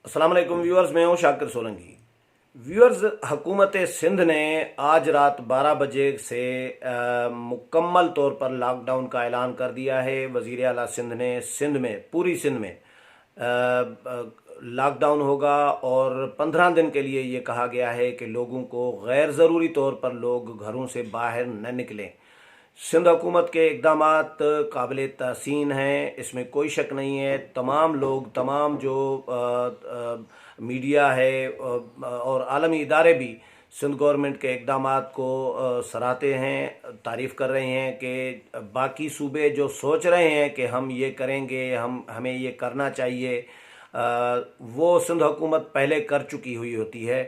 अस्सलाम वालेकुम व्यूअर्स, मैं हूं शाकिर सोलंकी। व्यूअर्स, हुकूमत सिंध ने आज रात 12 बजे से मुकम्मल तौर पर लॉकडाउन का ऐलान कर दिया है। वज़ीर आला सिंध ने सिंध में पूरी सिंध में लॉकडाउन होगा और 15 दिन के लिए ये कहा गया है कि लोगों को गैर ज़रूरी तौर पर लोग घरों से बाहर न निकलें। सिंध हुकूमत के इकदाम काबिल तहसीन हैं, इसमें कोई शक नहीं है। तमाम लोग, तमाम जो मीडिया है और आलमी इदारे भी सिंध गवर्नमेंट के इकदाम को सराहते हैं, तारीफ़ कर रहे हैं कि बाकी सूबे जो सोच रहे हैं कि हम ये करेंगे, हमें ये करना चाहिए, वो सिंध हुकूमत पहले कर चुकी हुई होती है।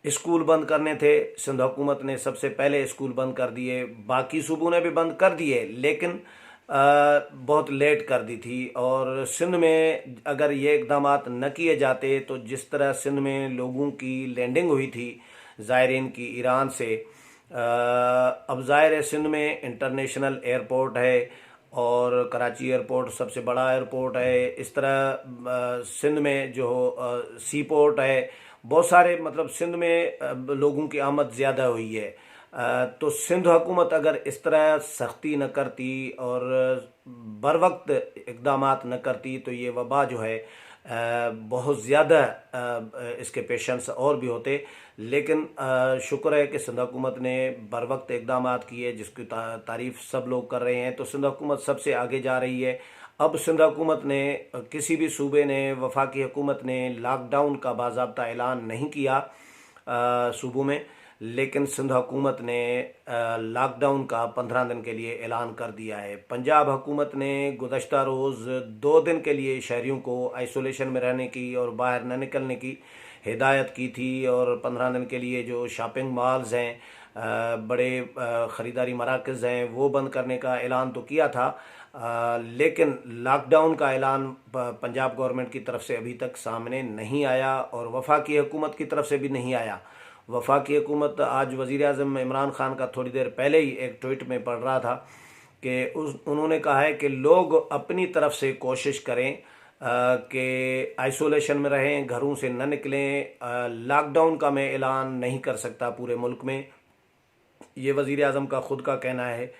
स्कूल बंद करने थे, सिंध हुकूमत ने सबसे पहले स्कूल बंद कर दिए। बाकी सूबों ने भी बंद कर दिए, लेकिन बहुत लेट कर दी थी। और सिंध में अगर ये इकदाम न किए जाते तो जिस तरह सिंध में लोगों की लैंडिंग हुई थी ज़ायरीन की ईरान से, अब ज़ाहिर है सिंध में इंटरनेशनल एयरपोर्ट है और कराची एयरपोर्ट सबसे बड़ा एयरपोर्ट है। इस तरह सिंध में जो सी पोर्ट है, बहुत सारे, मतलब सिंध में लोगों की आमद ज़्यादा हुई है। तो सिंध हुकूमत अगर इस तरह सख्ती न करती और बर वक्त इकदाम न करती तो ये वबा जो है बहुत ज़्यादा इसके पेशेंट्स और भी होते। लेकिन शुक्र है कि सिंध हुकूमत ने बर वक्त इकदाम किए, जिसकी तारीफ़ सब लोग कर रहे हैं। तो सिंध हुकूमत सबसे आगे जा रही है। अब सिंध हुकूमत ने, किसी भी सूबे ने, वफाकी हुकूमत ने लॉकडाउन का बाज़ाब्ता ऐलान नहीं किया सूबों में, लेकिन सिंध हुकूमत ने लॉकडाउन का 15 दिन के लिए ऐलान कर दिया है। पंजाब हुकूमत ने गुज़श्ता रोज़ 2 दिन के लिए शहरियों को आइसोलेशन में रहने की और बाहर न निकलने की हिदायत की थी, और 15 दिन के लिए जो शॉपिंग मॉल्स हैं, बड़े ख़रीदारी मराकज़ हैं, वो बंद करने का ऐलान तो किया था। लेकिन लॉकडाउन का ऐलान पंजाब गवर्नमेंट की तरफ से अभी तक सामने नहीं आया और वफाकी हुकूमत की तरफ से भी नहीं आया। वफाकी हुकूमत, आज वज़ीर आज़म इमरान ख़ान का थोड़ी देर पहले ही एक ट्वीट में पढ़ रहा था कि उन्होंने कहा है कि लोग अपनी तरफ से कोशिश करें कि आइसोलेशन में रहें, घरों से न निकलें। लॉकडाउन का मैं ऐलान नहीं कर सकता पूरे मुल्क में, ये वज़ीर आज़म का ख़ुद का कहना है।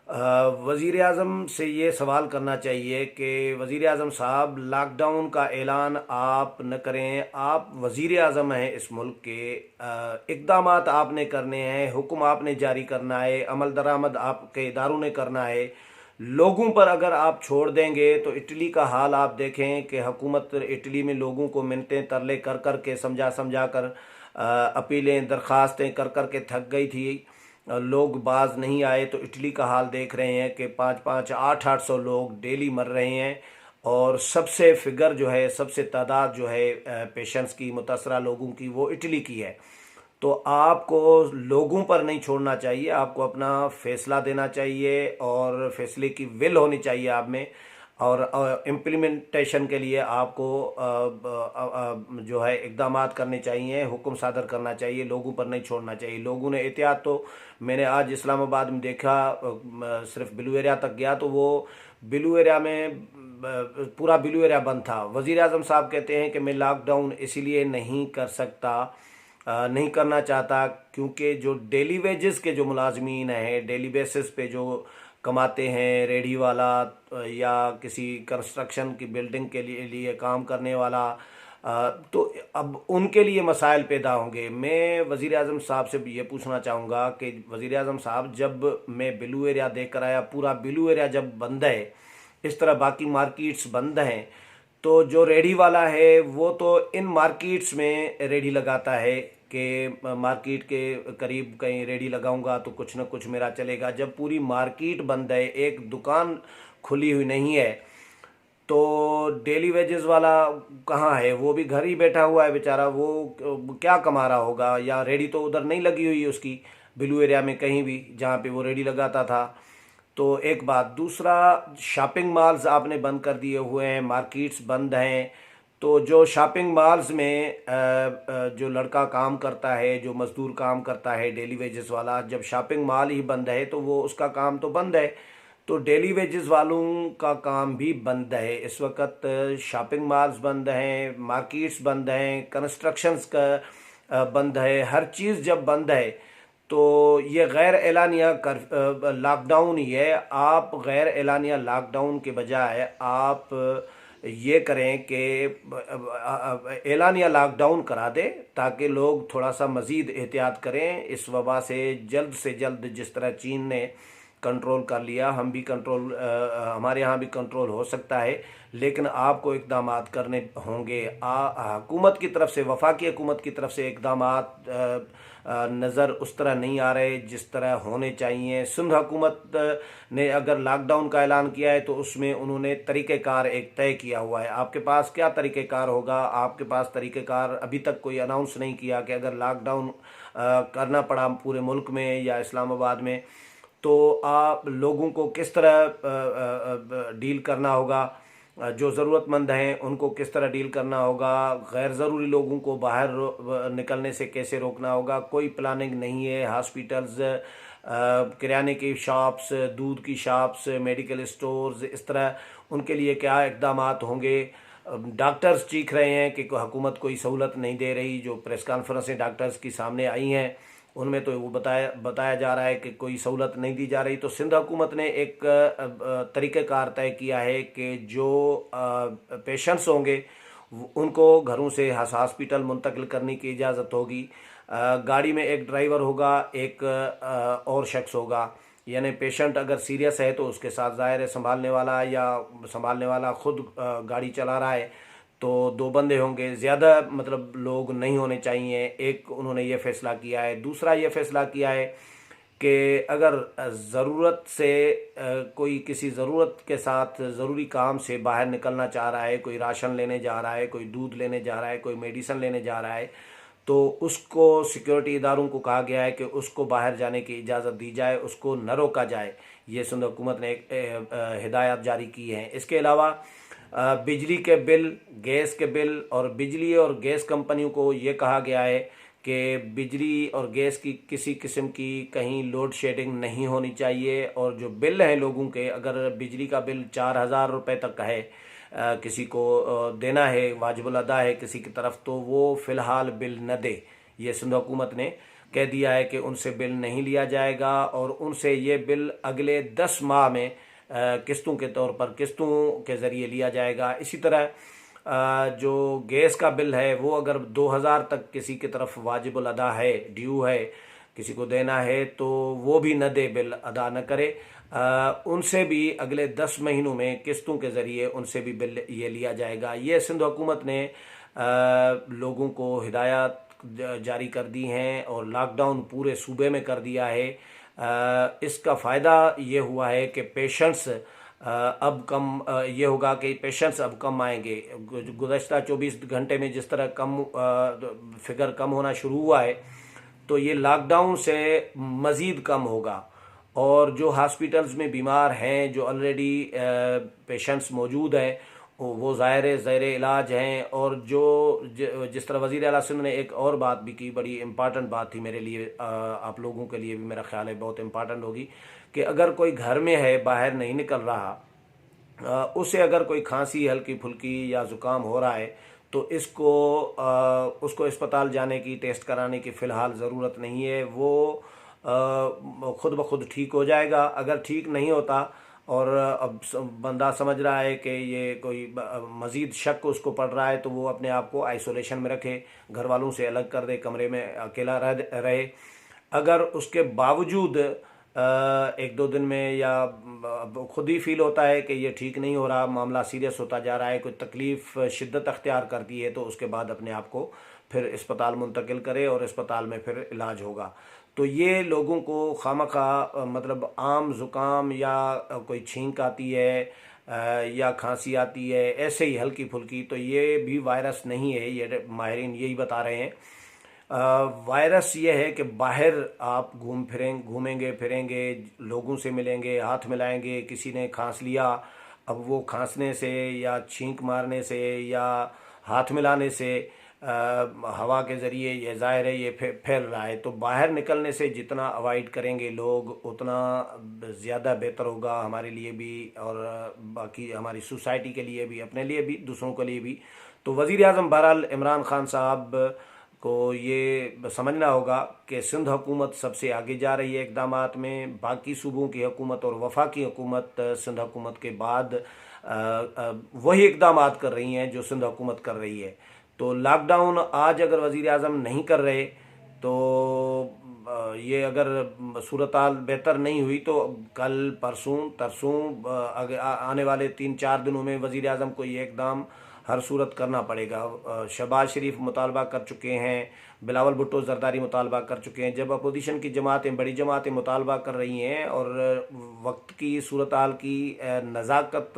वज़ीर आज़म से ये सवाल करना चाहिए कि वज़ीर आज़म साहब, लॉकडाउन का ऐलान आप न करें, आप वज़ीर आज़म हैं इस मुल्क के, इक़दाम आपने करने हैं, हुक्म आपने जारी करना है, अमल दरामद आपके इदारों ने करना है। लोगों पर अगर आप छोड़ देंगे तो इटली का हाल आप देखें कि हुकूमत इटली में लोगों को मिन्नतें तरले कर कर के, समझा समझा कर, अपीलें दरख्वास्तें कर कर के थक गई थी। लोग बाज नहीं आए। तो इटली का हाल देख रहे हैं कि 5-5, 800 लोग डेली मर रहे हैं। और सबसे फिगर जो है, सबसे तादाद जो है पेशेंट्स की, मुतासरा लोगों की, वो इटली की है। तो आपको लोगों पर नहीं छोड़ना चाहिए, आपको अपना फ़ैसला देना चाहिए और फैसले की विल होनी चाहिए आप में। और इम्प्लीमेंटेशन के लिए आपको जो है इक़दाम करने चाहिए, हुक्म सादर करना चाहिए, लोगों पर नहीं छोड़ना चाहिए। लोगों ने एहतियात, तो मैंने आज इस्लामाबाद में देखा, सिर्फ बिलू एरिया तक गया तो वो बिलू एरिया में पूरा बिलू एरिया बंद था। वज़ीर आज़म साहब कहते हैं कि मैं लॉकडाउन इसीलिए नहीं कर सकता, नहीं करना चाहता, क्योंकि जो डेली वेजेस के जो मुलाजमीन हैं, डेली बेसिस पे जो कमाते हैं, रेडी वाला या किसी कंस्ट्रक्शन की बिल्डिंग के लिए काम करने वाला, तो अब उनके लिए मसाइल पैदा होंगे। मैं वज़ीर आज़म साहब से भी ये पूछना चाहूँगा कि वज़ीर आज़म साहब, जब मैं बिलू एरिया देख कर आया, पूरा बिलू एरिया जब बंद है, इस तरह बाकी मार्केट्स बंद हैं, तो जो रेडी वाला है वो तो इन मार्केट्स में रेडी लगाता है कि मार्केट के करीब कहीं रेडी लगाऊंगा तो कुछ ना कुछ मेरा चलेगा। जब पूरी मार्केट बंद है, एक दुकान खुली हुई नहीं है, तो डेली वेजेस वाला कहाँ है? वो भी घर ही बैठा हुआ है बेचारा, वो क्या कमा रहा होगा? या रेडी तो उधर नहीं लगी हुई है उसकी, बिलू एरिया में कहीं भी, जहाँ पे वो रेडी लगाता था। तो एक बात, दूसरा, शॉपिंग मॉल्स आपने बंद कर दिए हुए हैं, मार्केट्स बंद हैं। तो जो शॉपिंग मॉल्स में जो लड़का काम करता है, जो मज़दूर काम करता है, डेली वेजेस वाला, जब शॉपिंग मॉल ही बंद है तो वो उसका काम तो बंद है। तो डेली वेजेस वालों का काम भी बंद है इस वक्त। शॉपिंग मॉल्स बंद हैं, मार्केट्स बंद हैं, कंस्ट्रक्शंस का बंद है। हर चीज़ जब बंद है तो ये गैर एलानिया कर लॉकडाउन ही है। आप गैर एलानिया लॉकडाउन के बजाय आप ये करें कि एलानिया लॉकडाउन करा दें, ताकि लोग थोड़ा सा मज़ीद एहतियात करें इस वबा से से जल्द। जिस तरह चीन ने कंट्रोल कर लिया, हम भी कंट्रोल हमारे यहाँ भी कंट्रोल हो सकता है, लेकिन आपको इक़दाम करने होंगे। हुकूमत की तरफ से, वफाकी हुकूमत की तरफ से इक़दाम नज़र उस तरह नहीं आ रहे जिस तरह होने चाहिए। सिंध हुकूमत ने अगर लॉकडाउन का ऐलान किया है तो उसमें उन्होंने तरीक़ेकार एक तय किया हुआ है। आपके पास क्या तरीक़ेकार होगा? आपके पास तरीक़ेकार अभी तक कोई अनाउंस नहीं किया कि अगर लॉकडाउन करना पड़ा पूरे मुल्क में या इस्लामाबाद में, तो आप लोगों को किस तरह डील करना होगा, जो ज़रूरतमंद हैं उनको किस तरह डील करना होगा, गैर ज़रूरी लोगों को बाहर निकलने से कैसे रोकना होगा। कोई प्लानिंग नहीं है। हॉस्पिटल्स, किराने की शॉप्स, दूध की शॉप्स, मेडिकल स्टोर्स, इस तरह उनके लिए क्या इक़दाम होंगे। डॉक्टर्स चीख रहे हैं कि हुकूमत कोई सहूलत नहीं दे रही। जो प्रेस कॉन्फ्रेंसें डॉक्टर्स की सामने आई हैं उनमें तो वो बताया जा रहा है कि कोई सहूलत नहीं दी जा रही। तो सिंध हुकूमत ने एक तरीक़ेकार तय किया है कि जो पेशेंट्स होंगे उनको घरों से हॉस्पिटल मुंतकिल करने की इजाज़त होगी। गाड़ी में एक ड्राइवर होगा, एक और शख्स होगा। यानी पेशेंट अगर सीरियस है तो उसके साथ ज़ाहिर है संभालने वाला, या संभालने वाला ख़ुद गाड़ी चला रहा है तो 2 बंदे होंगे। ज़्यादा मतलब लोग नहीं होने चाहिए। एक उन्होंने ये फ़ैसला किया है। दूसरा ये फ़ैसला किया है कि अगर ज़रूरत से कोई किसी ज़रूरत के साथ ज़रूरी काम से बाहर निकलना चाह रहा है, कोई राशन लेने जा रहा है, कोई दूध लेने जा रहा है, कोई मेडिसिन लेने जा रहा है, तो उसको सिक्योरिटी इदारों को कहा गया है कि उसको बाहर जाने की इजाज़त दी जाए, उसको न रोका जाए। ये सिंध हुकूमत ने एक हिदायत जारी की है। इसके अलावा बिजली के बिल, गैस के बिल, और बिजली और गैस कंपनियों को ये कहा गया है कि बिजली और गैस की किसी किस्म की कहीं लोड शेडिंग नहीं होनी चाहिए। और जो बिल हैं लोगों के, अगर बिजली का बिल 4,000 रुपये तक का है, किसी को देना है, वाजिबुल अदा है किसी की तरफ, तो वो फ़िलहाल बिल न दे। ये सिंध हुकूमत ने कह दिया है कि उनसे बिल नहीं लिया जाएगा और उनसे ये बिल अगले 10 माह में किस्तों के तौर पर, किस्तों के ज़रिए लिया जाएगा। इसी तरह जो गैस का बिल है वो अगर 2,000 तक किसी की तरफ वाजिबुल अदा है, ड्यू है, किसी को देना है, तो वो भी न दे, बिल अदा न करे। उनसे भी अगले 10 महीनों में किस्तों के ज़रिए उनसे भी बिल ये लिया जाएगा। ये सिंध हुकूमत ने लोगों को हिदायत जारी कर दी हैं और लॉकडाउन पूरे सूबे में कर दिया है। इसका फ़ायदा ये हुआ है कि पेशेंट्स अब कम ये होगा कि पेशेंट्स अब कम आएंगे। गुज़श्ता 24 घंटे में जिस तरह फिगर कम होना शुरू हुआ है, तो ये लॉकडाउन से मज़ीद कम होगा। और जो हॉस्पिटल्स में बीमार हैं, जो ऑलरेडी पेशेंट्स मौजूद हैं, वो ज़ाहिर इलाज हैं। और जिस तरह वज़ीर आला सिंध ने एक और बात भी की, बड़ी इम्पॉर्टेंट बात थी मेरे लिए, आप लोगों के लिए भी मेरा ख्याल है बहुत इम्पॉर्टेंट होगी, कि अगर कोई घर में है, बाहर नहीं निकल रहा, उसे अगर कोई खांसी हल्की फुल्की या ज़ुकाम हो रहा है, तो उसको अस्पताल जाने की, टेस्ट कराने की फ़िलहाल ज़रूरत नहीं है। वो खुद ब खुद ठीक हो जाएगा। अगर ठीक नहीं होता और अब बंदा समझ रहा है कि ये कोई मज़ीद शक उसको पड़ रहा है, तो वो अपने आप को आइसोलेशन में रखे, घर वालों से अलग कर दे, कमरे में अकेला रहे। अगर उसके बावजूद 1-2 दिन में या खुद ही फील होता है कि ये ठीक नहीं हो रहा, मामला सीरियस होता जा रहा है, कोई तकलीफ़ शिद्दत अख्तियार करती है, तो उसके बाद अपने आप को फिर अस्पताल मुंतकिल करे और अस्पताल में फिर इलाज होगा। तो ये लोगों को खामखा मतलब आम ज़ुकाम या कोई छींक आती है या खांसी आती है ऐसे ही हल्की फुल्की, तो ये भी वायरस नहीं है। ये माहिरीन यही बता रहे हैं। वायरस ये है कि बाहर आप घूमेंगे फिरेंगे, लोगों से मिलेंगे, हाथ मिलाएंगे, किसी ने खांस लिया, अब वो खांसने से या छींक मारने से या हाथ मिलाने से हवा के ज़रिए ये ज़ाहिर है ये फैल रहा है। तो बाहर निकलने से जितना अवॉइड करेंगे लोग उतना ज़्यादा बेहतर होगा हमारे लिए भी, और बाकी हमारी सोसाइटी के लिए भी, अपने लिए भी, दूसरों के लिए भी। तो वज़ीर आज़म बहरहाल इमरान खान साहब को ये समझना होगा कि सिंध हुकूमत सबसे आगे जा रही है इक़दामात में। बाकी सूबों की हुकूमत और वफाकी हुकूमत सिंध हुकूमत के बाद वही इक़दामात कर रही हैं जो सिंध हुकूमत कर रही है। तो लॉकडाउन आज अगर वज़ीर आज़म नहीं कर रहे तो ये अगर सूरत हाल बेहतर नहीं हुई तो कल परसों तरसों आने वाले 3-4 दिनों में वज़ीर आज़म को ये इक़दाम हर सूरत करना पड़ेगा। शहबाज शरीफ मुतालबा कर चुके हैं, बिलावल भुट्टो जरदारी मुतालबा कर चुके हैं। जब अपोजिशन की जमातें, बड़ी जमातें मुतालबा कर रही हैं और वक्त की सूरत हाल की नज़ाकत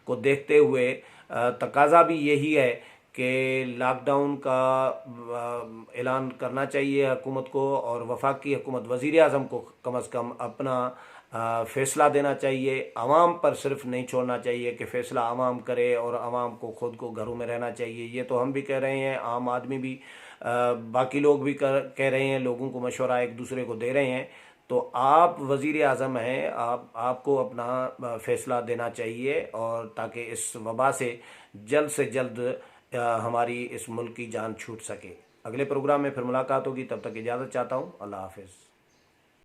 को देखते हुए तकाजा भी यही है कि लॉकडाउन का ऐलान करना चाहिए हुकूमत को, और वफाकी हुकूमत वज़ीर आज़म को कम अज़ कम अपना फ़ैसला देना चाहिए। आवाम पर सिर्फ नहीं छोड़ना चाहिए कि फ़ैसला आवाम करे और आवाम को ख़ुद को घरों में रहना चाहिए। ये तो हम भी कह रहे हैं, आम आदमी भी, बाकी लोग भी कह रहे हैं, लोगों को मशवरा एक दूसरे को दे रहे हैं। तो आप वज़ीर आज़म हैं, आपको अपना फ़ैसला देना चाहिए, और ताकि इस वबा से जल्द हमारी इस मुल्क की जान छूट सके। अगले प्रोग्राम में फिर मुलाकात होगी, तब तक इजाज़त चाहता हूँ। अल्लाह हाफ़िज़।